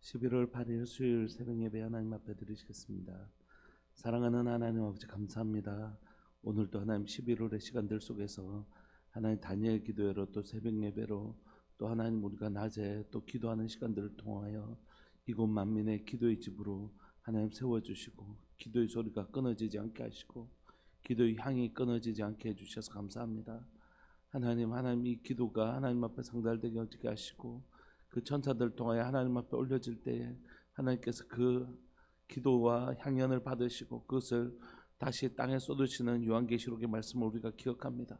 11월 8일 수요일 새벽 예배 하나님 앞에 드리시겠습니다. 사랑하는 하나님 아버지 감사합니다. 오늘도 하나님 11월의 시간들 속에서 하나님 다니엘 기도회로 또 새벽 예배로 또 하나님 우리가 낮에 또 기도하는 시간들을 통하여 이곳 만민의 기도의 집으로 하나님 세워주시고 기도의 소리가 끊어지지 않게 하시고 기도의 향이 끊어지지 않게 해주셔서 감사합니다. 하나님 이 기도가 하나님 앞에 상달되게 하시고 그 천사들 통하여 하나님 앞에 올려질 때에 하나님께서 그 기도와 향연을 받으시고 그것을 다시 땅에 쏟으시는 요한계시록의 말씀을 우리가 기억합니다.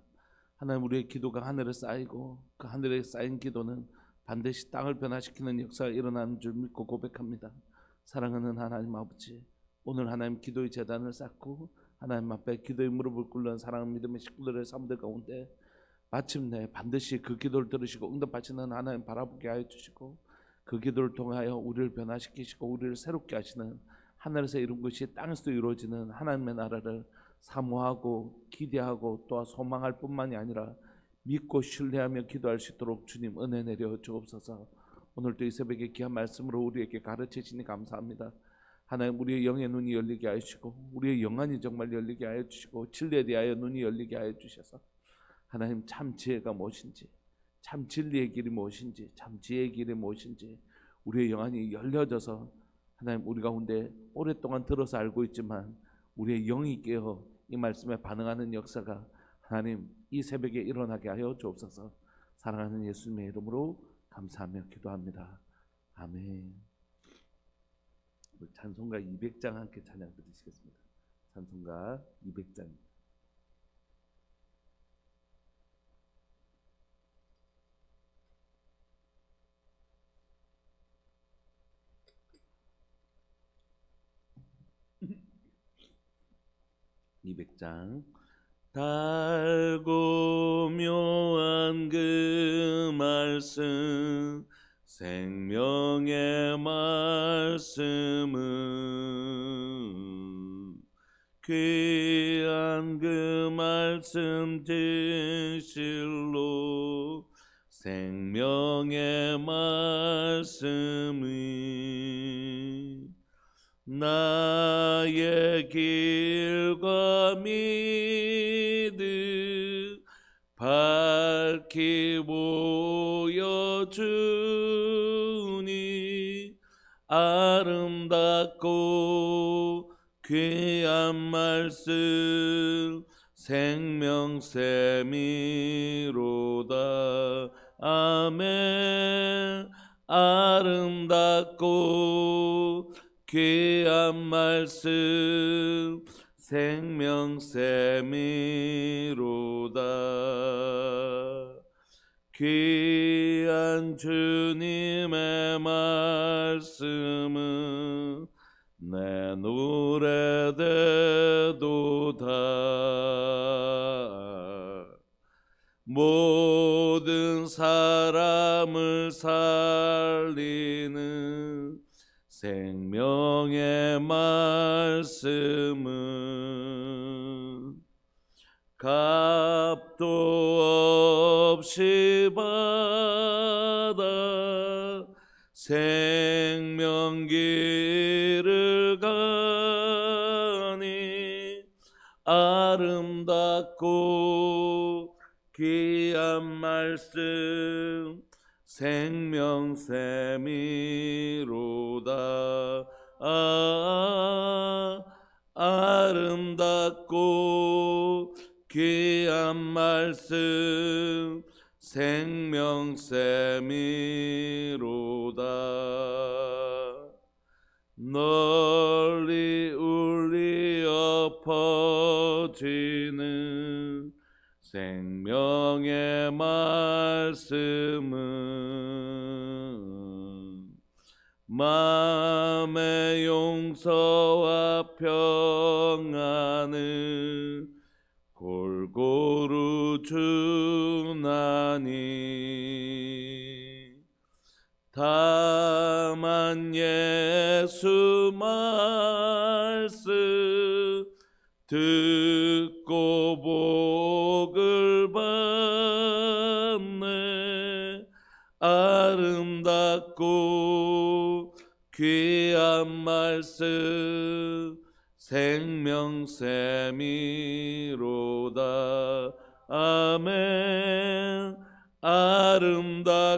하나님 우리의 기도가 하늘에 쌓이고 그 하늘에 쌓인 기도는 반드시 땅을 변화시키는 역사가 일어나는 줄 믿고 고백합니다. 사랑하는 하나님 아버지, 오늘 하나님 기도의 제단을 쌓고 하나님 앞에 기도의 무릎을 꿇는 사랑하는 믿음의 식구들의 삶들 가운데 마침내 반드시 그 기도를 들으시고 응답하시는 하나님 바라보게 하여 주시고 그 기도를 통하여 우리를 변화시키시고 우리를 새롭게 하시는 하늘에서 이룬 것이 땅에서도 이루어지는 하나님의 나라를 사모하고 기대하고 또 소망할 뿐만이 아니라 믿고 신뢰하며 기도할 수 있도록 주님 은혜 내려 주옵소서. 오늘도 이 새벽에 귀한 말씀으로 우리에게 가르치시니 감사합니다. 하나님 우리의 영의 눈이 열리게 하시고 우리의 영안이 정말 열리게 하여 주시고 진리에 대하여 눈이 열리게 하여 주셔서 하나님 참 지혜가 무엇인지 참 진리의 길이 무엇인지 참 지혜의 길이 무엇인지 우리의 영안이 열려져서 하나님 우리 가운데 오랫동안 들어서 알고 있지만 우리의 영이 깨어 이 말씀에 반응하는 역사가 하나님 이 새벽에 일어나게 하여 주옵소서. 사랑하는 예수님의 이름으로 감사하며 기도합니다. 아멘. 찬송가 200장 함께 찬양 드리시겠습니다. 찬송가 200장. 달고 묘한 그 말씀 생명의 말씀은 귀한 그 말씀 진실로 생명의 말씀이 나의 길과 믿음 밝히 보여주니 아름답고 귀한 말씀 생명샘이로다. 아멘. 아름답고 귀한 말씀 생명샘이로다. 귀한 주님의 말씀은 내 노래되도다. 모든 사람을 살리는 생명의 말씀은 값도 없이 받아 생명길을 가니 아름답고 귀한 말씀 생명샘이로다. 아름답고 귀한 말씀 생명샘이로다. 널리 울리어 퍼지는 생명의 말씀은 마음의 용서와 평안을 골고루 주나니 다만 예수 말씀 듣고 복을 받네. 아름답고 귀한 말씀 생명샘이로다. 아멘. 아름답고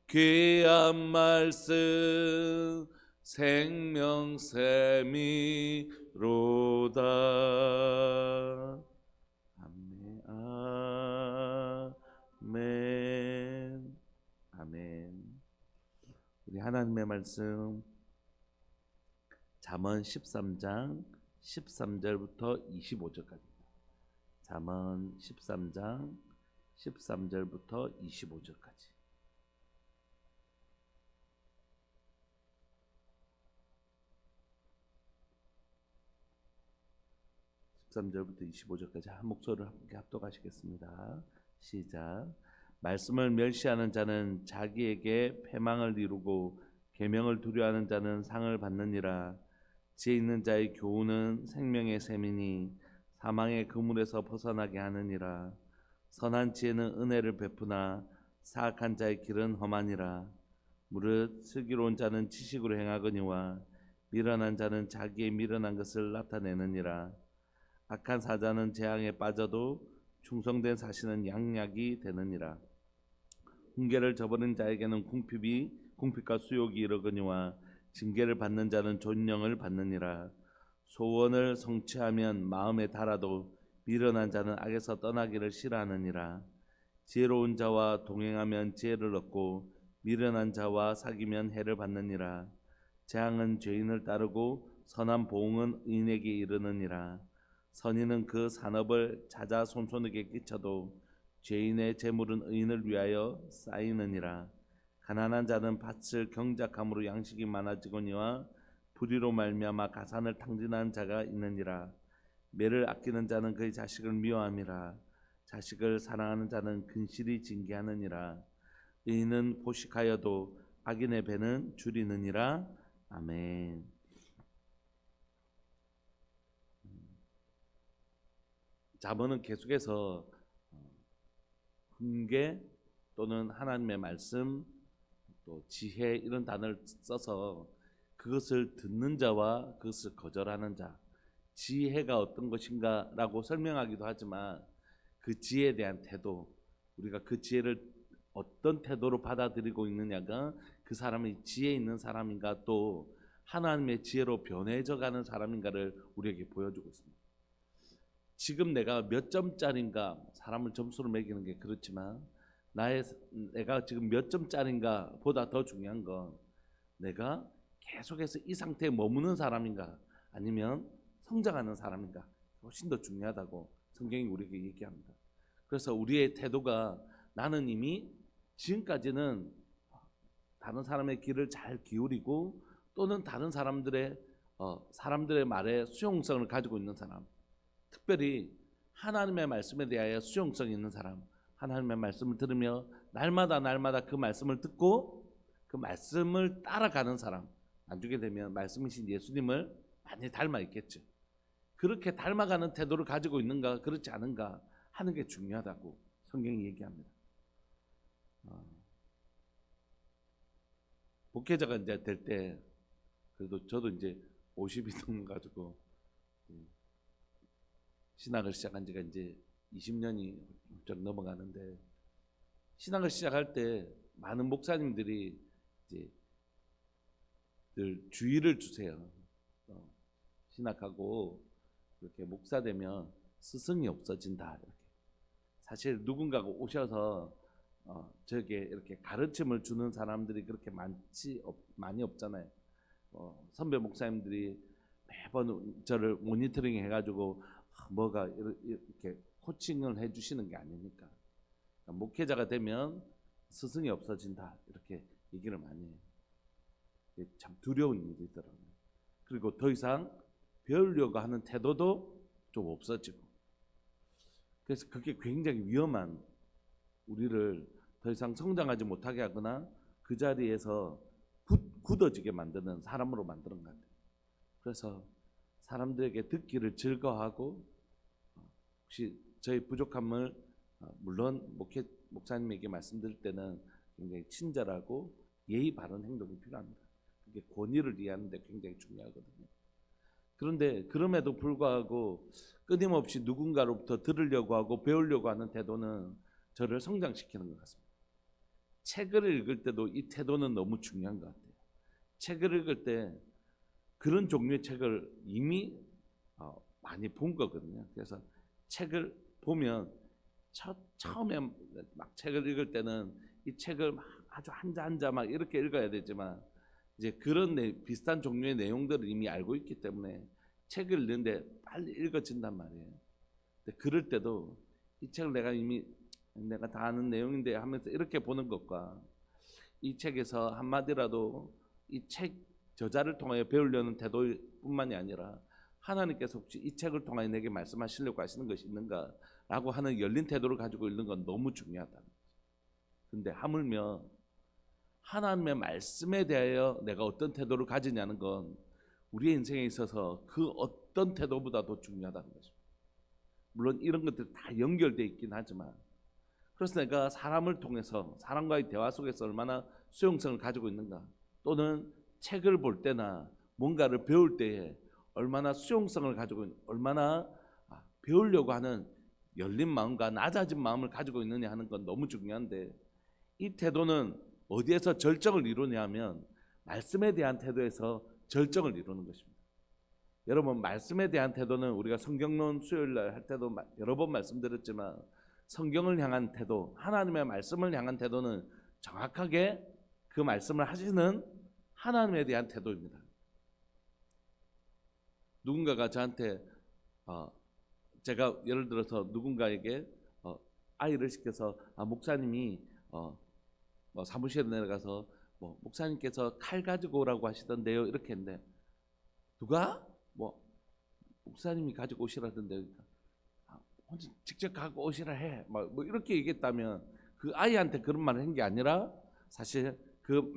귀한 말씀 생명샘이로다. 아멘. 아멘. 아멘. 우리 하나님의 말씀 잠언 13장 13절부터 25절까지입니다. 잠언 13장 13절부터 25절까지. 13절부터 25절까지 한 목소리를 함께 합독하시겠습니다. 시작. 말씀을 멸시하는 자는 자기에게 패망을 이루고 계명을 두려워하는 자는 상을 받느니라. 지혜 있는 자의 교훈은 생명의 샘이니 사망의 그물에서 벗어나게 하느니라. 선한 지혜는 은혜를 베푸나 사악한 자의 길은 험하니라. 무릇 슬기로운 자는 지식으로 행하거니와 미련한 자는 자기의 미련한 것을 나타내느니라. 악한 사자는 재앙에 빠져도 충성된 사신은 양약이 되느니라. 훈계를 저버린 자에게는 궁핍과 수욕이 이르거니와 징계를 받는 자는 존령을 받느니라. 소원을 성취하면 마음에 달아도 미련한 자는 악에서 떠나기를 싫어하느니라. 지혜로운 자와 동행하면 지혜를 얻고 미련한 자와 사귀면 해를 받느니라. 재앙은 죄인을 따르고 선한 보응은 의인에게 이르느니라. 선인은 그 산업을 찾아 손손에게 끼쳐도 죄인의 재물은 의인을 위하여 쌓이느니라. 가난한 자는 밭을 경작함으로 양식이 많아지거니와 불의로 말미암아 가산을 탕진하는 자가 있느니라. 매를 아끼는 자는 그의 자식을 미워함이라. 자식을 사랑하는 자는 근실히 징계하느니라. 의인은 포식하여도 악인의 배는 줄이느니라. 아멘. 잠언은 계속해서 훈계 또는 하나님의 말씀 또 지혜 이런 단어를 써서 그것을 듣는 자와 그것을 거절하는 자, 지혜가 어떤 것인가 라고 설명하기도 하지만 그 지혜에 대한 태도, 우리가 그 지혜를 어떤 태도로 받아들이고 있느냐가 그 사람이 지혜 있는 사람인가 또 하나님의 지혜로 변해져가는 사람인가를 우리에게 보여주고 있습니다. 지금 내가 몇 점짜리인가, 사람을 점수로 매기는 게 그렇지만 내가 지금 몇 점짜리인가 보다 더 중요한 건 내가 계속해서 이 상태에 머무는 사람인가 아니면 성장하는 사람인가, 훨씬 더 중요하다고 성경이 우리에게 얘기합니다. 그래서 우리의 태도가 나는 이미 지금까지는 다른 사람의 귀를 잘 기울이고 또는 다른 사람들의 말에 수용성을 가지고 있는 사람, 특별히 하나님의 말씀에 대하여 수용성 있는 사람, 하나님의 말씀을 들으며 날마다 그 말씀을 듣고 그 말씀을 따라가는 사람, 나중에 되면 말씀이신 예수님을 많이 닮아 있겠죠. 그렇게 닮아가는 태도를 가지고 있는가 그렇지 않은가 하는 게 중요하다고 성경이 얘기합니다. 목회자가 이제 될 때 그래도 저도 이제 50이 넘어 가지고 신학을 시작한 지가 이제 20년이 훌쩍 넘어가는데, 신학을 시작할 때 많은 목사님들이 이제 늘 주의를 주세요. 신학하고 그렇게 목사 되면 스승이 없어진다. 이렇게. 사실 누군가가 오셔서 저에게 이렇게 가르침을 주는 사람들이 그렇게 많이 없잖아요. 선배 목사님들이 매번 저를 모니터링 해가지고 뭐가 이렇게 코칭을 해주시는 게 아니니까. 그러니까 목회자가 되면 스승이 없어진다 이렇게 얘기를 많이 해요. 참 두려운 일이더라고요. 그리고 더 이상 배우려고 하는 태도도 좀 없어지고, 그래서 그게 굉장히 위험한, 우리를 더 이상 성장하지 못하게 하거나 그 자리에서 굳어지게 만드는 사람으로 만드는 것 같아요. 그래서 사람들에게 듣기를 즐거워하고, 혹시 저희 부족함을 물론 목사님에게 말씀드릴 때는 굉장히 친절하고 예의 바른 행동이 필요합니다. 그게 권위를 이해하는 데 굉장히 중요하거든요. 그런데 그럼에도 불구하고 끊임없이 누군가로부터 들으려고 하고 배우려고 하는 태도는 저를 성장시키는 것 같습니다. 책을 읽을 때도 이 태도는 너무 중요한 것 같아요. 책을 읽을 때 그런 종류의 책을 이미 많이 본 거거든요. 그래서 책을 보면 처음에 막 책을 읽을 때는 이 책을 막 아주 한자 한자 막 이렇게 읽어야 되지만 이제 그런 비슷한 종류의 내용들을 이미 알고 있기 때문에 책을 읽는데 빨리 읽어진단 말이에요. 근데 그럴 때도 이 책을 내가 다 아는 내용인데 하면서 이렇게 보는 것과 이 책에서 한마디라도 이 책 저자를 통하여 배우려는 태도뿐만이 아니라 하나님께서 혹시 이 책을 통하여 내게 말씀하시려고 하시는 것이 있는가라고 하는 열린 태도를 가지고 읽는 건 너무 중요하다. 근데 하물며 하나님의 말씀에 대하여 내가 어떤 태도를 가지냐는 건 우리의 인생에 있어서 그 어떤 태도보다도 중요하다는 것입니다. 물론 이런 것들 다 연결되어 있긴 하지만, 그래서 내가 사람을 통해서 사람과의 대화 속에서 얼마나 수용성을 가지고 있는가, 또는 책을 볼 때나 뭔가를 배울 때에 얼마나 수용성을 가지고 있는, 얼마나 배우려고 하는 열린 마음과 낮아진 마음을 가지고 있느냐 하는 건 너무 중요한데, 이 태도는 어디에서 절정을 이루냐 하면 말씀에 대한 태도에서 절정을 이루는 것입니다. 여러분, 말씀에 대한 태도는 우리가 성경론 수요일날 할 때도 여러 번 말씀드렸지만, 성경을 향한 태도, 하나님의 말씀을 향한 태도는 정확하게 그 말씀을 하시는 하나님에 대한 태도입니다. 누군가가 저한테 제가 예를 들어서 누군가에게 아이를 시켜서 목사님이 뭐 사무실에 내려가서 목사님께서 칼 가지고 오라고 하시던데요 이렇게 했는데, 누가 목사님이 가지고 오시라던데 혼자 직접 갖고 오시라 해 뭐 이렇게 얘기했다면 그 아이한테 그런 말을 한 게 아니라 사실 그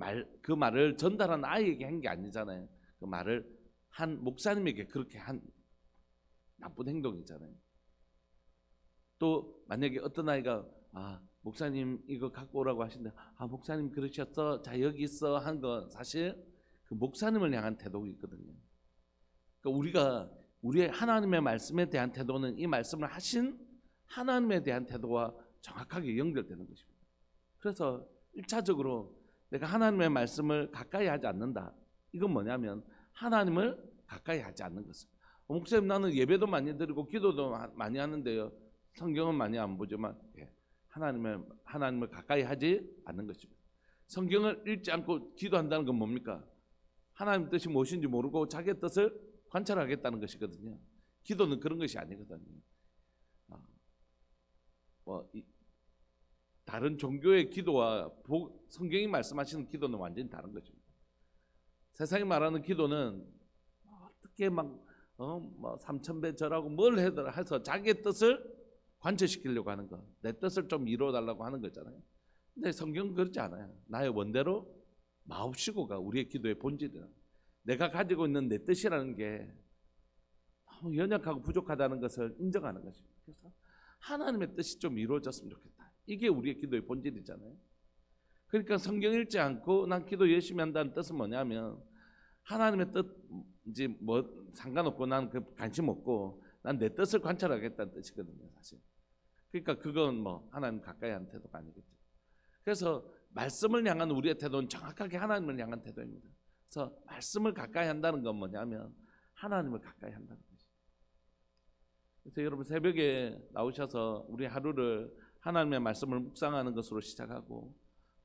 말을 전달한 아이에게 한 게 아니잖아요. 그 말을 한 목사님에게 그렇게 한 나쁜 행동이잖아요. 또 만약에 어떤 아이가 목사님 이거 갖고 오라고 하시는데 목사님 그러셨어, 자 여기 있어 한 건 사실 그 목사님을 향한 태도이거든요. 그러니까 우리가 우리의 하나님의 말씀에 대한 태도는 이 말씀을 하신 하나님에 대한 태도와 정확하게 연결되는 것입니다. 그래서 1차적으로 내가 하나님의 말씀을 가까이 하지 않는다, 이건 뭐냐면 하나님을 가까이 하지 않는 것입니다. 목사님 나는 예배도 많이 드리고 기도도 많이 하는데요, 성경은 많이 안 보지만 하나님을 가까이 하지 않는 것입니다. 성경을 읽지 않고 기도한다는 건 뭡니까? 하나님 뜻이 무엇인지 모르고 자기의 뜻을 관찰하겠다는 것이거든요. 기도는 그런 것이 아니거든요. 다른 종교의 기도와 성경이 말씀하시는 기도는 완전히 다른 것입니다. 세상이 말하는 기도는 어떻게 막 3,000배 절하고 뭘 해서 자기의 뜻을 관철시키려고 하는 거, 내 뜻을 좀 이루어달라고 하는 거잖아요. 근데 성경은 그렇지 않아요. 나의 원대로 마옵시고가 우리의 기도의 본질이라. 내가 가지고 있는 내 뜻이라는 게 너무 연약하고 부족하다는 것을 인정하는 것입니다. 그래서 하나님의 뜻이 좀 이루어졌으면 좋겠다, 이게 우리의 기도의 본질이잖아요. 그러니까 성경 읽지 않고 난 기도 열심히 한다는 뜻은 뭐냐면 하나님의 뜻인지 뭐 상관없고 난 그 관심 없고 난 내 뜻을 관찰하겠다는 뜻이거든요, 사실. 그러니까 그건 하나님 가까이 하는 태도가 아니겠죠. 그래서 말씀을 향한 우리의 태도는 정확하게 하나님을 향한 태도입니다. 그래서 말씀을 가까이 한다는 건 뭐냐면 하나님을 가까이 한다는 것이죠. 그래서 여러분 새벽에 나오셔서 우리 하루를 하나님의 말씀을 묵상하는 것으로 시작하고,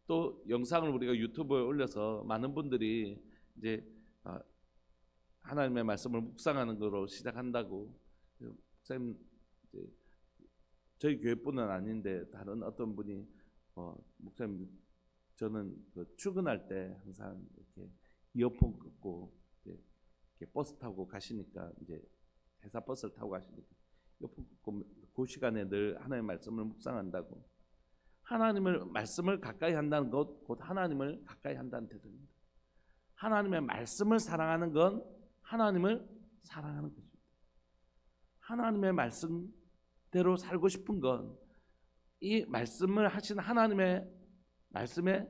또 영상을 우리가 유튜브에 올려서 많은 분들이 이제 하나님의 말씀을 묵상하는 것으로 시작한다고. 목사님, 저희 교회뿐은 아닌데 다른 어떤 분이 목사님 저는 출근할 때 항상 이렇게 이어폰 꽂고 이렇게 버스 타고 가시니까, 이제 회사 버스를 타고 가시니까 이어폰 꽂고 그 시간에 늘 하나님의 말씀을 묵상한다고. 하나님을 말씀을 가까이 한다는 것, 곧 하나님을 가까이 한다는 태도입니다. 하나님의 말씀을 사랑하는 건 하나님을 사랑하는 것입니다. 하나님의 말씀대로 살고 싶은 건 이 말씀을 하신 하나님의 말씀에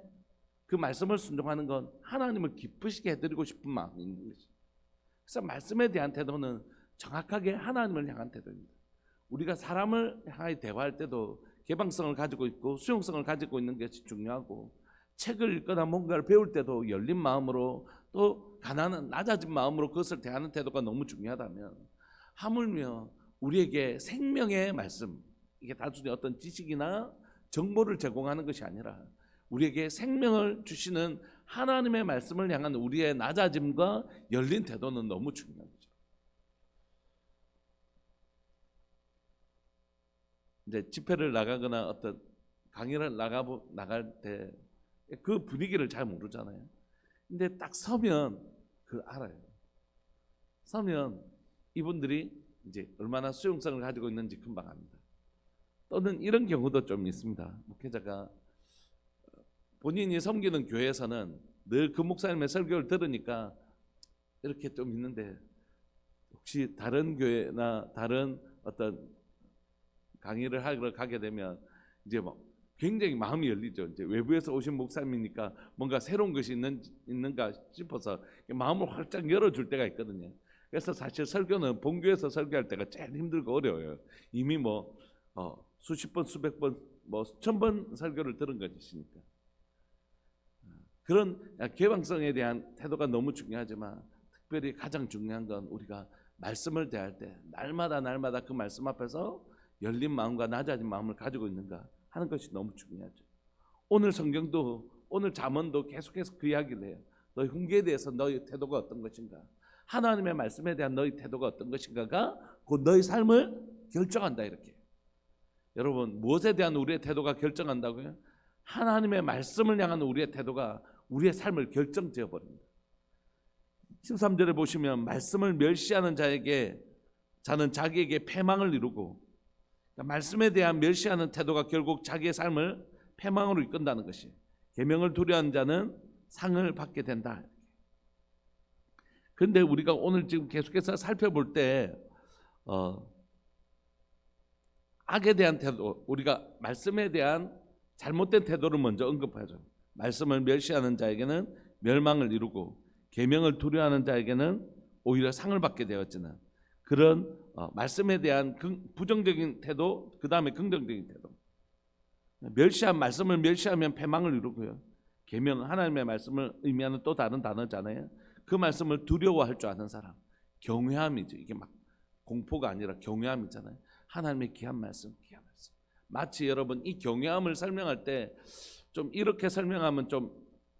그 말씀을 순종하는 건 하나님을 기쁘시게 해드리고 싶은 마음이 있는 것이죠. 그래서 말씀에 대한 태도는 정확하게 하나님을 향한 태도입니다. 우리가 사람을 향하여 대화할 때도 개방성을 가지고 있고 수용성을 가지고 있는 것이 중요하고, 책을 읽거나 뭔가를 배울 때도 열린 마음으로 또 가난한 낮아진 마음으로 그것을 대하는 태도가 너무 중요하다면, 하물며 우리에게 생명의 말씀, 이게 단순히 어떤 지식이나 정보를 제공하는 것이 아니라 우리에게 생명을 주시는 하나님의 말씀을 향한 우리의 낮아짐과 열린 태도는 너무 중요한 거죠. 이제 집회를 나가거나 어떤 강의를 나갈 때 그 분위기를 잘 모르잖아요. 근데 딱 서면 그걸 알아요. 서면 이분들이 이제 얼마나 수용성을 가지고 있는지 금방 압니다. 또는 이런 경우도 좀 있습니다. 목회자가 본인이 섬기는 교회에서는 늘 그 목사님의 설교를 들으니까 이렇게 좀 있는데, 혹시 다른 교회나 다른 어떤 강의를 하러 가게 되면 이제 뭐 굉장히 마음이 열리죠. 이제 외부에서 오신 목사님이니까 뭔가 새로운 것이 있는가 싶어서 마음을 활짝 열어줄 때가 있거든요. 그래서 사실 설교는 본교에서 설교할 때가 제일 힘들고 어려워요. 이미 뭐 수십 번, 수백 번, 뭐 수천 번 설교를 들은 것이니까. 그런 개방성에 대한 태도가 너무 중요하지만, 특별히 가장 중요한 건 우리가 말씀을 대할 때 날마다 그 말씀 앞에서 열린 마음과 낮아진 마음을 가지고 있는가 하는 것이 너무 중요하죠. 오늘 성경도, 오늘 잠언도 계속해서 그 이야기를 해요. 너희 훈계에 대해서 너희 태도가 어떤 것인가, 하나님의 말씀에 대한 너희 태도가 어떤 것인가가 곧 너희 삶을 결정한다, 이렇게. 여러분, 무엇에 대한 우리의 태도가 결정한다고요? 하나님의 말씀을 향한 우리의 태도가 우리의 삶을 결정지어 버립니다. 13절에 보시면 말씀을 멸시하는 자는 자기에게 패망을 이루고, 그러니까 말씀에 대한 멸시하는 태도가 결국 자기의 삶을 패망으로 이끈다는 것이, 계명을 두려워하는 자는 상을 받게 된다. 그런데 우리가 오늘 지금 계속해서 살펴볼 때 악에 대한 태도, 우리가 말씀에 대한 잘못된 태도를 먼저 언급하죠. 말씀을 멸시하는 자에게는 멸망을 이루고 계명을 두려워하는 자에게는 오히려 상을 받게 되었지만, 그런 말씀에 대한 부정적인 태도, 그 다음에 긍정적인 태도. 말씀을 멸시하면 패망을 이루고요. 계명, 하나님의 말씀을 의미하는 또 다른 단어잖아요. 그 말씀을 두려워할 줄 아는 사람, 경외함이죠. 이게 막 공포가 아니라 경외함이잖아요. 하나님의 귀한 말씀, 귀한 말씀. 마치 여러분 이 경외함을 설명할 때 좀 이렇게 설명하면 좀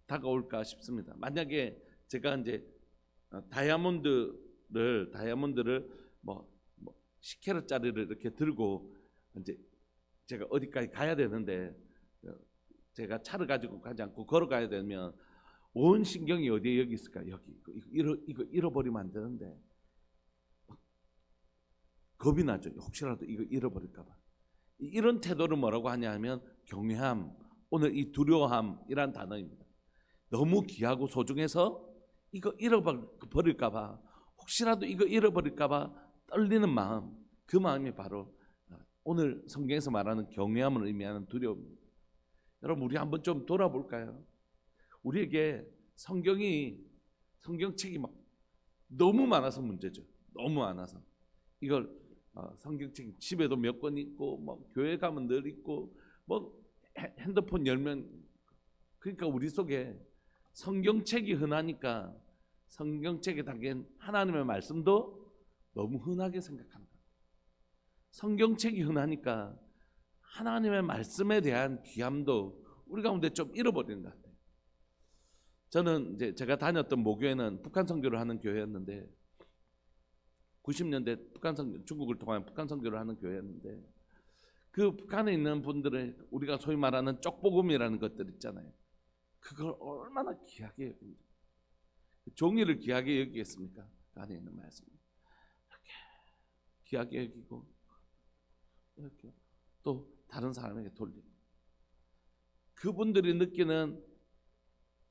다가올까 싶습니다. 만약에 제가 이제 다이아몬드를 뭐 10캐럿짜리를 이렇게 들고 이제 제가 어디까지 가야 되는데, 제가 차를 가지고 가지 않고 걸어가야 되면 온 신경이 어디에 여기 있을까? 여기 이거 잃어버리면 안 되는데 겁이 나죠. 혹시라도 이거 잃어버릴까 봐. 이런 태도를 뭐라고 하냐 하면 경외함, 오늘 이 두려워함이란 단어입니다. 너무 귀하고 소중해서 이거 잃어버릴까 봐, 혹시라도 이거 잃어버릴까 봐 떨리는 마음, 그 마음이 바로 오늘 성경에서 말하는 경외함을 의미하는 두려움입니다. 여러분, 우리 한번 좀 돌아볼까요? 우리에게 성경책이 막 너무 많아서 문제죠. 너무 많아서 이걸 성경책 집에도 몇 권 있고, 뭐 교회 가면 늘 있고, 뭐 핸드폰 열면, 그러니까 우리 속에 성경책이 흔하니까 성경책에 담긴 하나님의 말씀도 너무 흔하게 생각합니다. 성경책이 흔하니까 하나님의 말씀에 대한 귀함도 우리 가운데 좀 잃어버리는 것 같아요. 저는 이제 제가 다녔던 모교회는 북한 선교를 하는 교회였는데, 90년대 중국을 통한 북한 선교를 하는 교회였는데, 그 북한에 있는 분들은 우리가 소위 말하는 쪽복음이라는 것들 있잖아요. 그걸 얼마나 귀하게 여깁니까? 종이를 귀하게 여기겠습니까? 그 안에 있는 말씀 이렇게 귀하게 여기고, 이렇게 또 다른 사람에게 돌리고, 그분들이 느끼는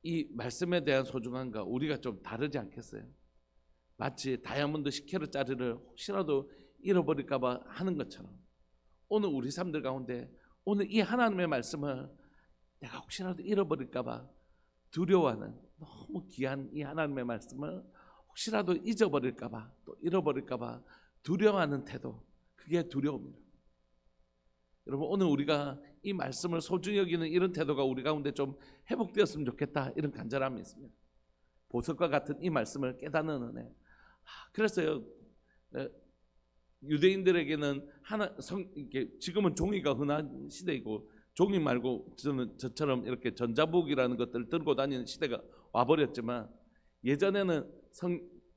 이 말씀에 대한 소중함과 우리가 좀 다르지 않겠어요? 마치 다이아몬드 10캐럿짜리를 혹시라도 잃어버릴까 봐 하는 것처럼, 오늘 우리 삶들 가운데 오늘 이 하나님의 말씀을 내가 혹시라도 잃어버릴까 봐 두려워하는, 너무 귀한 이 하나님의 말씀을 혹시라도 잊어버릴까봐, 또 잃어버릴까봐 두려워하는 태도, 그게 두려움입니다. 여러분, 오늘 우리가 이 말씀을 소중히 여기는 이런 태도가 우리 가운데 좀 회복되었으면 좋겠다, 이런 간절함이 있습니다. 보석과 같은 이 말씀을 깨닫는 은혜. 그래서요, 유대인들에게는 이렇게 지금은 종이가 흔한 시대이고, 종이 말고 저처럼 이렇게 전자북이라는 것들을 들고 다니는 시대가 와버렸지만, 예전에는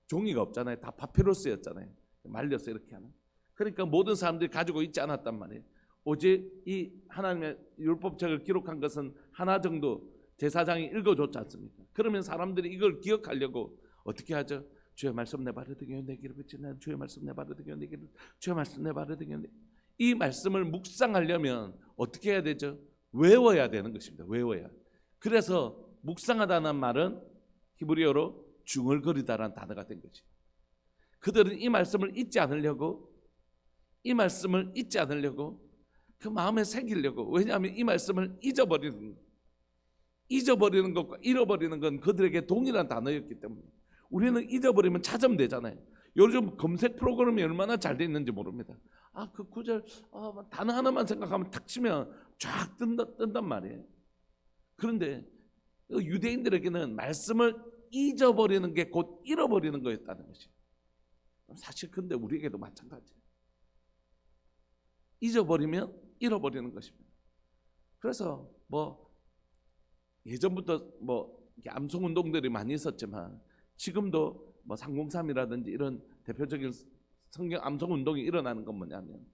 종이가 없잖아요. 다 파피루스였잖아요. 말려서 이렇게 하는. 그러니까 모든 사람들이 가지고 있지 않았단 말이에요. 오직 이 하나님의 율법책을 기록한 것은 하나 정도 제사장이 읽어줬지 않습니까? 그러면 사람들이 이걸 기억하려고 어떻게 하죠? 주의 말씀 내 발에 등에 내 길을 비치네. 주의 말씀 내 발에 등에 내 길을, 주의 말씀 내 발에 등에. 이 말씀을 묵상하려면 어떻게 해야 되죠? 외워야 되는 것입니다. 외워야. 그래서 묵상하다는 말은 히브리어로 중얼거리다라는 단어가 된 거지. 그들은 이 말씀을 잊지 않으려고, 이 말씀을 잊지 않으려고, 그 마음에 새기려고. 왜냐하면 이 말씀을 잊어버리는 것과 잃어버리는 건 그들에게 동일한 단어였기 때문에. 우리는 잊어버리면 찾으면 되잖아요. 요즘 검색 프로그램이 얼마나 잘 돼 있는지 모릅니다. 그 구절 단어 하나만 생각하면 탁 치면 쫙 뜬단 말이에요. 그런데 유대인들에게는 말씀을 잊어버리는 게 곧 잃어버리는 거였다는 것이에요. 사실 근데 우리에게도 마찬가지예요. 잊어버리면 잃어버리는 것입니다. 그래서 예전부터 암송 운동들이 많이 있었지만, 지금도 303이라든지 이런 대표적인 성경 암송 운동이 일어나는 건 뭐냐면,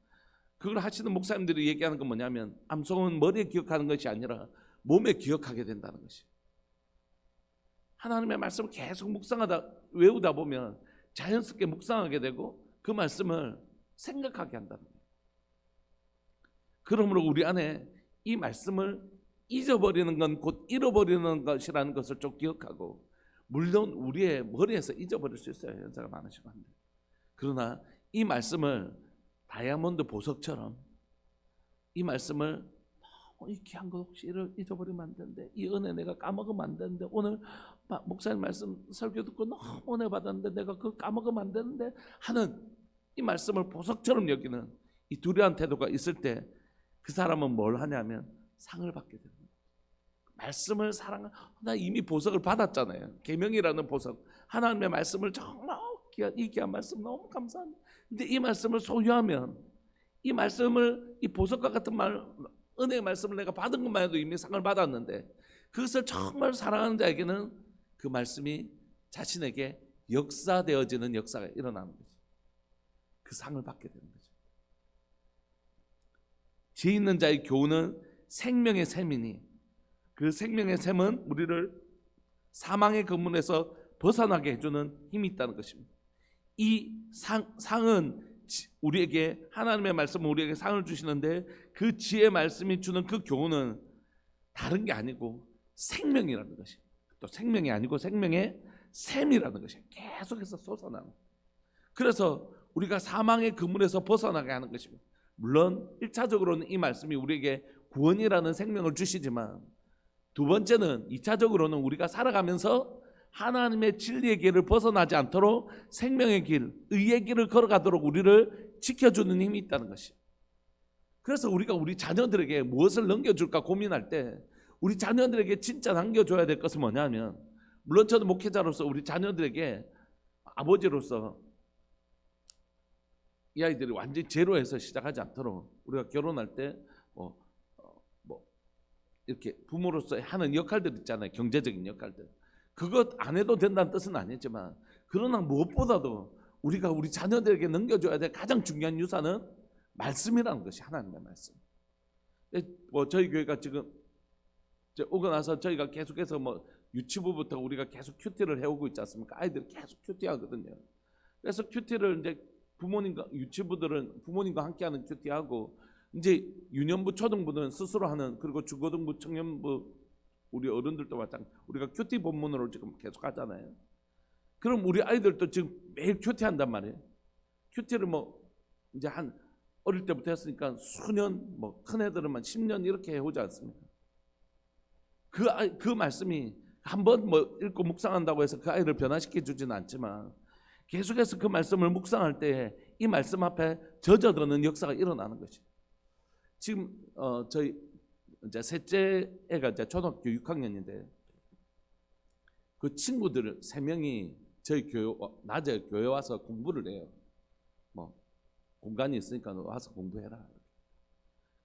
그걸 하시는 목사님들이 얘기하는 건 뭐냐면, 암송은 머리에 기억하는 것이 아니라 몸에 기억하게 된다는 것이. 하나님의 말씀을 계속 외우다 보면 자연스럽게 묵상하게 되고 그 말씀을 생각하게 한다는 거예요. 그러므로 우리 안에 이 말씀을 잊어버리는 건 곧 잃어버리는 것이라는 것을 좀 기억하고, 물론 우리의 머리에서 잊어버릴 수 있어요. 연세가 많으시고 한데. 그러나 이 말씀을 다이아몬드 보석처럼, 이 말씀을 너무 이 귀한 거 혹시 잊어버리면 안 되는데, 이 은혜 내가 까먹으면 안 되는데, 오늘 목사님 말씀 설교 듣고 너무 은혜 받았는데 내가 그거 까먹으면 안 되는데 하는 이 말씀을 보석처럼 여기는 이 두려운 태도가 있을 때, 그 사람은 뭘 하냐면 상을 받게 됩니다. 말씀을 나 이미 보석을 받았잖아요. 계명이라는 보석, 하나님의 말씀을 정말 이 귀한 말씀 너무 감사합니다. 근데 이 말씀을 소유하면, 이 말씀을, 이 보석과 같은 은혜의 말씀을 내가 받은 것만 해도 이미 상을 받았는데, 그것을 정말 사랑하는 자에게는 그 말씀이 자신에게 역사되어지는 역사가 일어나는 거죠. 그 상을 받게 되는 거죠. 지혜 있는 자의 교훈은 생명의 샘이니, 그 생명의 샘은 우리를 사망의 근문에서 벗어나게 해주는 힘이 있다는 것입니다. 이 상은 우리에게, 하나님의 말씀은 우리에게 상을 주시는데, 그 지혜의 말씀이 주는 그 교훈은 다른 게 아니고 생명이라는 것이, 또 생명이 아니고 생명의 샘이라는 것이 계속해서 솟아나는. 그래서 우리가 사망의 그물에서 벗어나게 하는 것입니다. 물론 1차적으로는 이 말씀이 우리에게 구원이라는 생명을 주시지만, 두 번째는 2차적으로는 우리가 살아가면서 하나님의 진리의 길을 벗어나지 않도록 생명의 길, 의의 길을 걸어가도록 우리를 지켜주는 힘이 있다는 것이. 그래서 우리가 우리 자녀들에게 무엇을 넘겨줄까 고민할 때, 우리 자녀들에게 진짜 남겨줘야 될 것은 뭐냐면, 물론 저는 목회자로서 우리 자녀들에게, 아버지로서 이 아이들이 완전히 제로에서 시작하지 않도록 우리가 결혼할 때 이렇게 부모로서 하는 역할들 있잖아요. 경제적인 역할들. 그것 안 해도 된다는 뜻은 아니지만, 그러나 무엇보다도 우리가 우리 자녀들에게 넘겨줘야 될 가장 중요한 유산은 말씀이라는 것이, 하나님의 말씀. 저희 교회가 지금 오고 나서 저희가 계속해서 유치부부터 우리가 계속 큐티를 해오고 있지 않습니까? 아이들이 계속 큐티하거든요. 그래서 큐티를 이제 유치부들은 부모님과 함께하는 큐티하고, 이제 유년부, 초등부는 스스로 하는, 그리고 중고등부, 청년부, 우리 어른들도 마찬가지. 우리가 큐티 본문으로 지금 계속 하잖아요. 그럼 우리 아이들도 지금 매일 큐티한단 말이에요. 큐티를 이제 어릴 때부터 했으니까 수년, 큰 애들은 10년 이렇게 해오지 않습니까? 그 말씀이 한번 뭐 읽고 묵상한다고 해서 그 아이를 변화시켜 주지는 않지만 계속해서 그 말씀을 묵상할 때 이 말씀 앞에 젖어드는 역사가 일어나는 것이. 지금 저희 이제 셋째 애가 이제 초등학교 6학년인데 그 친구들 3명이 저희 낮에 교회 와서 공부를 해요. 뭐 공간이 있으니까 와서 공부해라.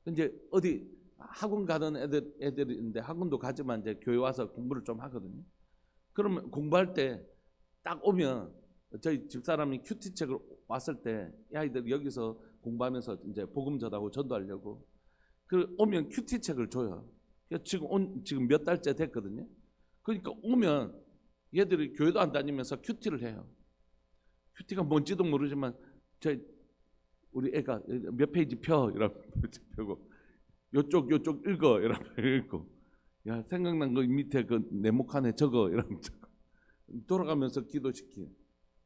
이제 어디 학원 가는 애들인데 학원도 가지만 이제 교회 와서 공부를 좀 하거든요. 그러면 공부할 때 딱 오면 저희 집사람이 큐티 책을 왔을 때 이 아이들 여기서 공부하면서 이제 복음 전하고 전도하려고 그 오면 큐티 책을 줘요. 지금 몇 달째 됐거든요. 그러니까 오면 얘들이 교회도 안 다니면서 큐티를 해요. 큐티가 뭔지도 모르지만 우리 애가 몇 페이지 펴 이러고 펴고 요쪽 읽어 이러면 읽고 야 생각난 거 밑에 그 네모칸에 적어 이러면 적어. 돌아가면서 기도시키.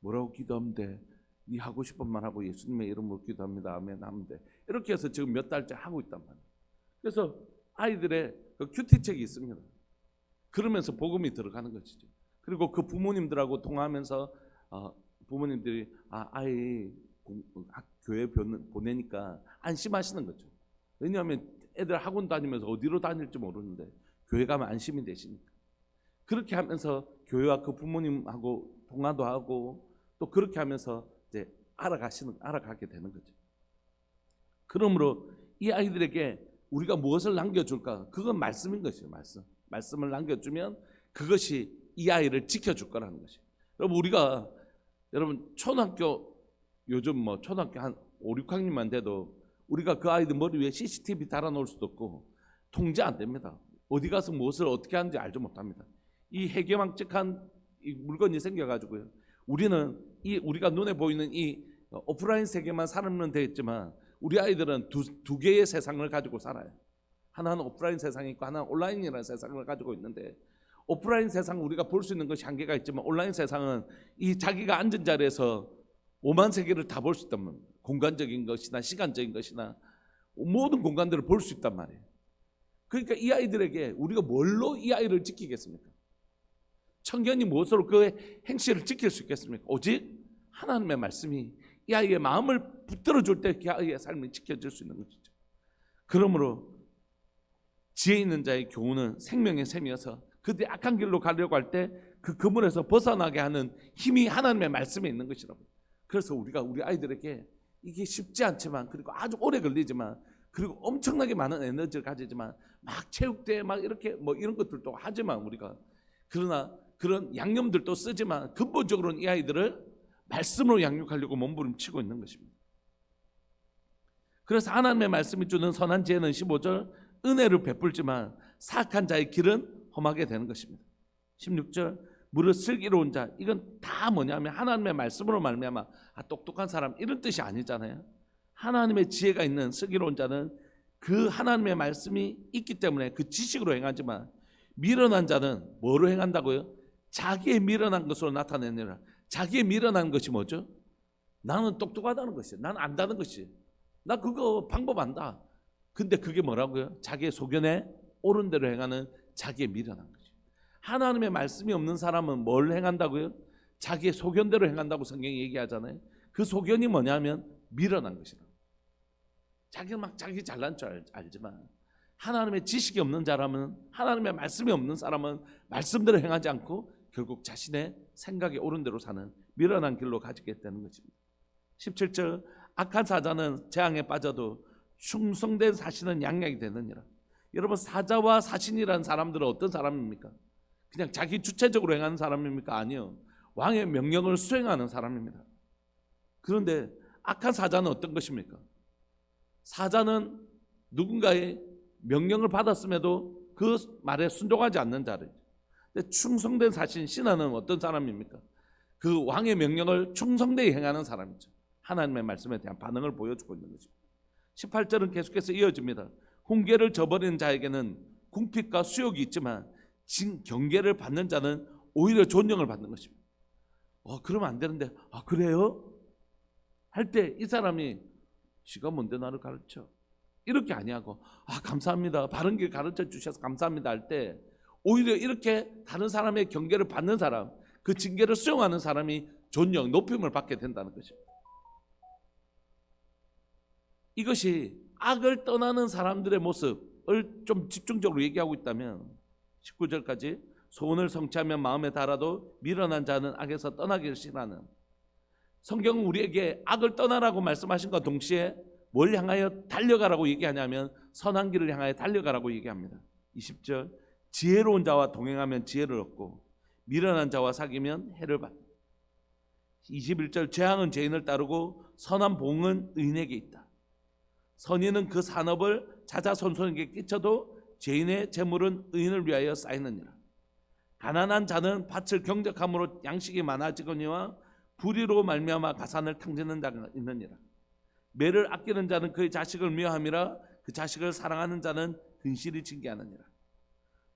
뭐라고 기도하면 돼? 네 하고 싶은 말 하고 예수님의 이름으로 기도합니다. 아멘 하면 돼. 이렇게 해서 지금 몇 달째 하고 있단 말이에요. 그래서 아이들의 그 큐티책이 있습니다. 그러면서 복음이 들어가는 것이죠. 그리고 그 부모님들하고 통화하면서 부모님들이 아이 교회 보내니까 안심하시는 거죠. 왜냐하면 애들 학원 다니면서 어디로 다닐지 모르는데 교회 가면 안심이 되시니까. 그렇게 하면서 교회와 그 부모님하고 통화도 하고 또 그렇게 하면서 이제 알아가게 되는 거죠. 그러므로 이 아이들에게 우리가 무엇을 남겨줄까? 그건 말씀인 것이에요. 말씀을 남겨주면 그것이 이 아이를 지켜줄 거라는 것이에요. 여러분 초등학교 요즘 뭐 초등학교 한 5, 6학년만 돼도 우리가 그 아이들 머리 위에 CCTV 달아놓을 수도 없고 통제 안 됩니다. 어디 가서 무엇을 어떻게 하는지 알지 못합니다. 이 해괴망측한 이 물건이 생겨가지고요. 우리는 우리가 눈에 보이는 이 오프라인 세계만 살면 되겠지만 우리 아이들은 두 개의 세상을 가지고 살아요. 하나는 오프라인 세상이 있고 하나는 온라인이라는 세상을 가지고 있는데 오프라인 세상 우리가 볼 수 있는 것이 한계가 있지만 온라인 세상은 이 자기가 앉은 자리에서 오만 세계를 다 볼 수 있단 말이에요. 공간적인 것이나 시간적인 것이나 모든 공간들을 볼 수 있단 말이에요. 그러니까 이 아이들에게 우리가 뭘로 이 아이를 지키겠습니까? 청년이 무엇으로 그 행실을 지킬 수 있겠습니까? 오직 하나님의 말씀이 이 아이의 마음을 붙들어 줄 때 그 아이의 삶이 지켜질 수 있는 것이죠. 그러므로 지혜 있는 자의 교훈은 생명의 샘이어서 그들이 악한 길로 가려고 할 때 그 그물에서 벗어나게 하는 힘이 하나님의 말씀에 있는 것이라고. 그래서 우리가 우리 아이들에게 이게 쉽지 않지만 그리고 아주 오래 걸리지만 그리고 엄청나게 많은 에너지를 가지지만 막 체육대회 막 이렇게 뭐 이런 것들도 하지만 우리가 그러나 그런 양념들도 쓰지만 근본적으로는 이 아이들을 말씀으로 양육하려고 몸부림치고 있는 것입니다. 그래서 하나님의 말씀이 주는 선한 지혜는 15절 은혜를 베풀지만 사악한 자의 길은 험하게 되는 것입니다. 16절 무릇 슬기로운 자, 이건 다 뭐냐면 하나님의 말씀으로 말미암아 똑똑한 사람 이런 뜻이 아니잖아요. 하나님의 지혜가 있는 슬기로운 자는 그 하나님의 말씀이 있기 때문에 그 지식으로 행하지만 미련한 자는 뭐로 행한다고요? 자기의 미련한 것으로 나타내느라. 자기의 미련한 것이 뭐죠? 나는 똑똑하다는 것이에요. 나는 안다는 것이에요. 나 그거 방법 안다. 근데 그게 뭐라고요? 자기의 소견에 옳은 대로 행하는 자기의 미련한 것이에요. 하나님의 말씀이 없는 사람은 뭘 행한다고요? 자기의 소견대로 행한다고 성경이 얘기하잖아요. 그 소견이 뭐냐면 미련한 것이다. 자기가 막 자기 잘난 줄 알지만 하나님의 지식이 없는 자라면 하나님의 말씀이 없는 사람은 말씀대로 행하지 않고 결국 자신의 생각에 옳은 대로 사는 미련한 길로 가지게 되는 것입니다. 17절 악한 사자는 재앙에 빠져도 충성된 사신은 양약이 되느니라. 여러분 사자와 사신이라는 사람들은 어떤 사람입니까? 그냥 자기 주체적으로 행하는 사람입니까? 아니요. 왕의 명령을 수행하는 사람입니다. 그런데 악한 사자는 어떤 것입니까? 사자는 누군가의 명령을 받았음에도 그 말에 순종하지 않는 자들. 충성된 사신 신하는 어떤 사람입니까? 그 왕의 명령을 충성되게 행하는 사람이죠. 하나님의 말씀에 대한 반응을 보여주고 있는 것입니다. 18절은 계속해서 이어집니다. 훈계를 저버리는 자에게는 궁핍과 수욕이 있지만 경계를 받는 자는 오히려 존경을 받는 것입니다. 그러면 안 되는데 그래요? 할 때 이 사람이 지가 뭔데 나를 가르쳐? 이렇게 아니하고 감사합니다. 바른 길 가르쳐 주셔서 감사합니다 할 때 오히려 이렇게 다른 사람의 경계를 받는 사람, 그 징계를 수용하는 사람이 존경, 높임을 받게 된다는 것입니다. 이것이 악을 떠나는 사람들의 모습을 좀 집중적으로 얘기하고 있다면 19절까지 소원을 성취하면 마음에 달아도 미련한 자는 악에서 떠나기를 싫어하는, 성경은 우리에게 악을 떠나라고 말씀하신 것 동시에 뭘 향하여 달려가라고 얘기하냐면 선한 길을 향하여 달려가라고 얘기합니다. 20절 지혜로운 자와 동행하면 지혜를 얻고 미련한 자와 사귀면 해를 받는다. 21절 재앙은 죄인을 따르고 선한 봉은 의인에게 있다. 선인은 그 산업을 자자손손에게 끼쳐도 죄인의 재물은 의인을 위하여 쌓이느니라. 가난한 자는 밭을 경작함으로 양식이 많아지거니와 불의로 말미암아 가산을 탕지는 자가 있느니라. 매를 아끼는 자는 그의 자식을 미워함이라. 그 자식을 사랑하는 자는 근실이 징계하느니라.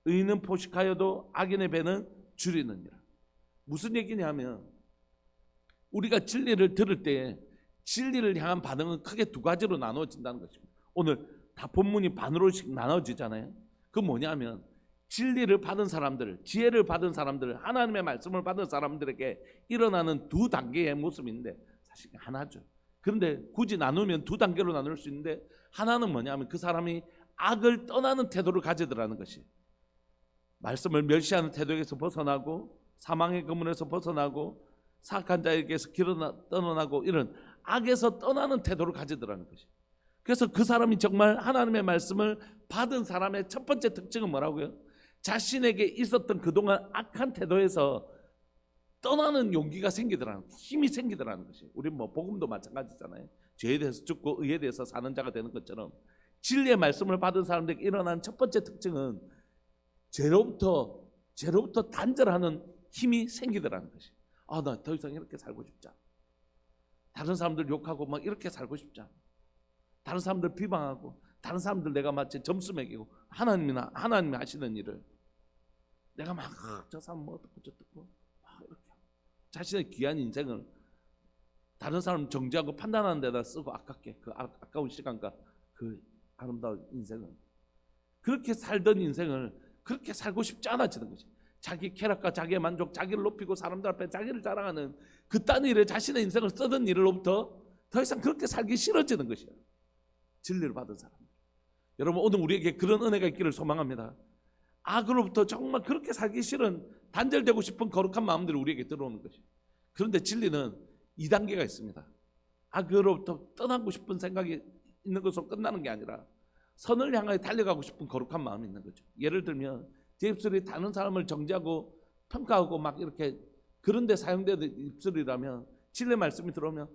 의인은 포식하여도 악인의 배는 줄이느니라. 무슨 얘기냐면 우리가 진리를 들을 때 진리를 향한 반응은 크게 두 가지로 나눠진다는 것입니다. 오늘 다 본문이 반으로씩 나눠지잖아요. 그 뭐냐면 진리를 받은 사람들, 지혜를 받은 사람들, 하나님의 말씀을 받은 사람들에게 일어나는 두 단계의 모습인데 사실 하나죠. 그런데 굳이 나누면 두 단계로 나눌 수 있는데 하나는 뭐냐면 그 사람이 악을 떠나는 태도를 가지더라는 것이, 말씀을 멸시하는 태도에서 벗어나고 사망의 그물에서 벗어나고 사악한 자에게서 길을 떠나고 이런 악에서 떠나는 태도를 가지더라는 것이. 그래서 그 사람이 정말 하나님의 말씀을 받은 사람의 첫 번째 특징은 뭐라고요? 자신에게 있었던 그동안 악한 태도에서 떠나는 용기가 생기더라는, 힘이 생기더라는 것이. 우리 뭐 복음도 마찬가지잖아요. 죄에 대해서 죽고 의에 대해서 사는 자가 되는 것처럼 진리의 말씀을 받은 사람들에게 일어난 첫 번째 특징은 죄로부터 단절하는 힘이 생기더라는 것이. 아, 나 더 이상 이렇게 살고 싶지 않아. 다른 사람들 욕하고 막 이렇게 살고 싶지 않아. 다른 사람들 비방하고 다른 사람들 내가 마치 점수 매기고 하나님이 하시는 일을 내가 막 저 사람 뭐 어떻고 저떻고 막 이렇게 자신의 귀한 인생을 다른 사람 정죄하고 판단하는 데다 쓰고 아깝게 그 아까운 시간과 그 아름다운 인생을, 그렇게 살던 인생을 그렇게 살고 싶지 않아지는 거지. 자기 쾌락과 자기의 만족, 자기를 높이고 사람들 앞에 자기를 자랑하는 그딴 일에 자신의 인생을 쓰던 일로부터 더 이상 그렇게 살기 싫어지는 것이야. 진리를 받은 사람. 여러분 오늘 우리에게 그런 은혜가 있기를 소망합니다. 악으로부터 정말 그렇게 살기 싫은 단절되고 싶은 거룩한 마음들이 우리에게 들어오는 것이. 그런데 진리는 2단계가 있습니다. 악으로부터 떠나고 싶은 생각이 있는 것으로 끝나는 게 아니라 선을 향하여 달려가고 싶은 거룩한 마음이 있는 거죠. 예를 들면 제 입술이 다른 사람을 정죄하고 평가하고 막 이렇게 그런 데 사용되는 입술이라면 진리 말씀이 들어오면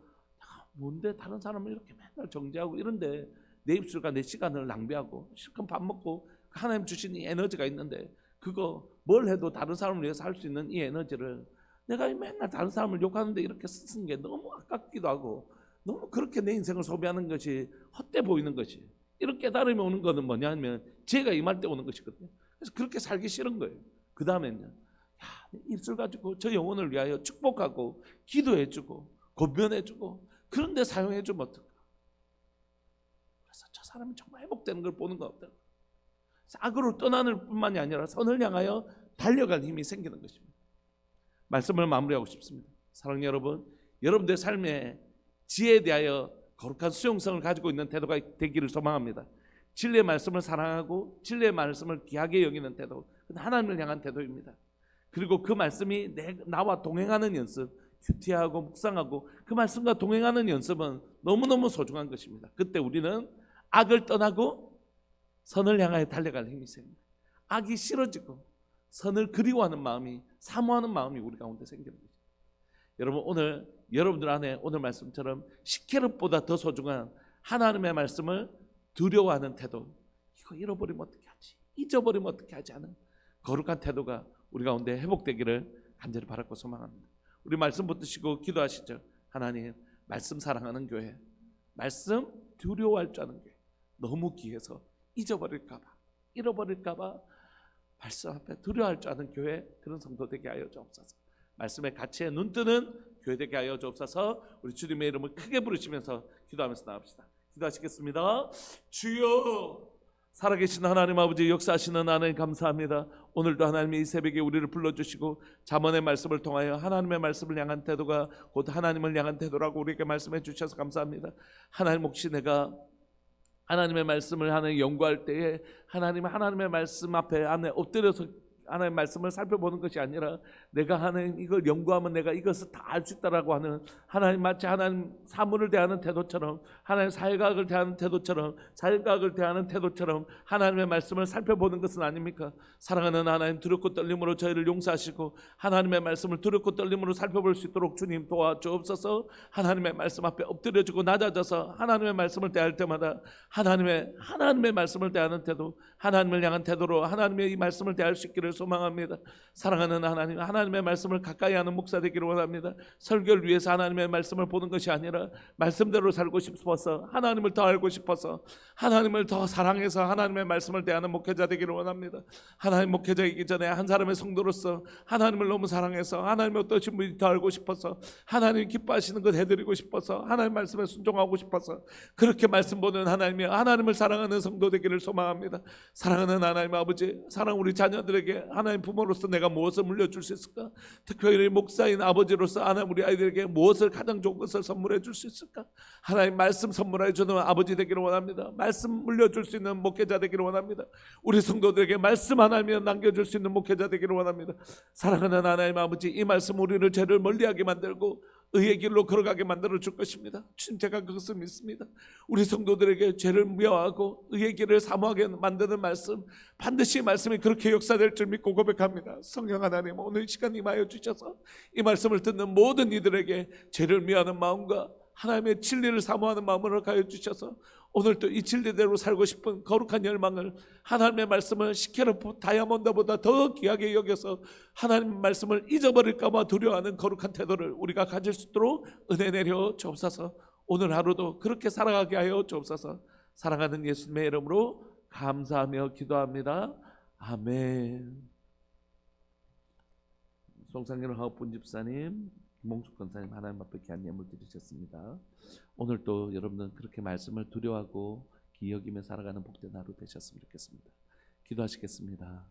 뭔데 다른 사람을 이렇게 맨날 정죄하고 이런데 내 입술과 내 시간을 낭비하고 실컷 밥 먹고 하나님 주신 이 에너지가 있는데 그거 뭘 해도 다른 사람을 위해서 할 수 있는 이 에너지를 내가 맨날 다른 사람을 욕하는데 이렇게 쓰는 게 너무 아깝기도 하고 너무 그렇게 내 인생을 소비하는 것이 헛돼 보이는 것이, 이런 깨달음이 오는 거는 뭐냐면 죄가 임할 때 오는 것이거든요. 그래서 그렇게 살기 싫은 거예요. 그 다음에는 입술 가지고 저 영혼을 위하여 축복하고 기도해주고 권면해주고 그런데 사용해주면 어떨까? 그래서 저 사람이 정말 회복되는 걸 보는 거 어떨까? 악으로 떠나는 뿐만이 아니라 선을 향하여 달려갈 힘이 생기는 것입니다. 말씀을 마무리하고 싶습니다. 사랑하는 여러분, 여러분들의 삶에 지혜에 대하여 거룩한 수용성을 가지고 있는 태도가 되기를 소망합니다. 진리의 말씀을 사랑하고 진리의 말씀을 귀하게 여기는 태도, 하나님을 향한 태도입니다. 그리고 그 말씀이 나와 동행하는 연습, 큐티하고 묵상하고 그 말씀과 동행하는 연습은 너무너무 소중한 것입니다. 그때 우리는 악을 떠나고 선을 향하여 달려갈 힘이 생깁니다. 악이 싫어지고 선을 그리워하는 마음이, 사모하는 마음이 우리 가운데 생기는 거죠. 여러분 오늘 여러분들 안에 오늘 말씀처럼 시케릇보다 더 소중한 하나님의 말씀을 두려워하는 태도, 이거 잃어버리면 어떻게 하지, 잊어버리면 어떻게 하지 하는 거룩한 태도가 우리 가운데 회복되기를 간절히 바라고 소망합니다. 우리 말씀 붙드시고 기도하시죠. 하나님, 말씀 사랑하는 교회, 말씀 두려워할 줄 아는 교회, 너무 귀해서 잃어버릴까 봐 말씀 앞에 두려워할 줄 아는 교회, 그런 성도 되게 하여 주옵소서. 말씀의 가치에 눈뜨는 교회 되게 하여 주옵소서. 우리 주님의 이름을 크게 부르시면서 기도하면서 나갑시다. 기도하시겠습니다. 주여, 살아계신 하나님 아버지, 역사하시는 하나님 감사합니다. 오늘도 하나님이 이 새벽에 우리를 불러주시고 잠언의 말씀을 통하여 하나님의 말씀을 향한 태도가 곧 하나님을 향한 태도라고 우리에게 말씀해 주셔서 감사합니다. 하나님, 혹시 내가 하나님의 말씀을 하나님 연구할 때에 하나님의 말씀 앞에 엎드려서 하나님의 말씀을 살펴보는 것이 아니라 내가 하나님 이걸 연구하면 내가 이것을 다 알 수 있다라고 하는, 하나님 마치 하나님 사물을 대하는 태도처럼, 하나님 사회과학을 대하는 태도처럼, 자연과학을 대하는 태도처럼 하나님의 말씀을 살펴보는 것은 아닙니까? 사랑하는 하나님, 두렵고 떨림으로 저희를 용서하시고 하나님의 말씀을 두렵고 떨림으로 살펴볼 수 있도록 주님 도와주옵소서. 하나님의 말씀 앞에 엎드려지고 낮아져서 하나님의 말씀을 대할 때마다 하나님의 말씀을 대하는 태도, 하나님을 향한 태도로 하나님의 이 말씀을 대할 수 있기를 소망합니다. 사랑하는 하나님, 하나님의 말씀을 가까이 하는 목사 되기를 원합니다. 설교를 위해서 하나님의 말씀을 보는 것이 아니라 말씀대로 살고 싶어서, 하나님을 더 알고 싶어서, 하나님을 더 사랑해서 하나님의 말씀을 대하는 목회자 되기를 원합니다. 하나님, 목회자이기 전에 한 사람의 성도로서 하나님을 너무 사랑해서 하나님의 어떠신 분인지 더 알고 싶어서, 하나님 기뻐하시는 것 해드리고 싶어서, 하나님 말씀에 순종하고 싶어서, 그렇게 말씀 보는 하나님이 하나님을 사랑하는 성도 되기를 소망합니다. 사랑하는 하나님 아버지, 사랑 우리 자녀들에게 하나님 부모로서 내가 무엇을 물려줄 수 있을까? 특별히 목사인 아버지로서 하나님 우리 아이들에게 무엇을 가장 좋은 것을 선물해 줄 수 있을까? 하나님 말씀 선물해 주는 아버지 되기를 원합니다. 말씀 물려줄 수 있는 목회자 되기를 원합니다. 우리 성도들에게 말씀 하나님이 남겨줄 수 있는 목회자 되기를 원합니다. 사랑하는 하나님 아버지, 이 말씀 우리를 죄를 멀리하게 만들고 의의 길로 걸어가게 만들어 줄 것입니다. 주님, 제가 그것을 믿습니다. 우리 성도들에게 죄를 미워하고 의의 길을 사모하게 만드는 말씀, 반드시 말씀이 그렇게 역사될 줄 믿고 고백합니다. 성령 하나님, 오늘 이 시간 임하여 주셔서 이 말씀을 듣는 모든 이들에게 죄를 미워하는 마음과 하나님의 진리를 사모하는 마음으로 가여 주셔서 오늘도 이 진리대로 살고 싶은 거룩한 열망을, 하나님의 말씀을 시케르 다이아몬드보다 더 귀하게 여겨서 하나님의 말씀을 잊어버릴까 봐 두려워하는 거룩한 태도를 우리가 가질 수 있도록 은혜 내려 주옵소서. 오늘 하루도 그렇게 살아가게 하여 주옵소서. 사랑하는 예수님의 이름으로 감사하며 기도합니다. 아멘. 송상길 하우폰 집사님, 김홍숙 권사님, 하나님 앞에 귀한 예물 드리셨습니다. 오늘 또 여러분은 그렇게 말씀을 두려워하고 기여기며 살아가는 복된 하루 되셨으면 좋겠습니다. 기도하시겠습니다.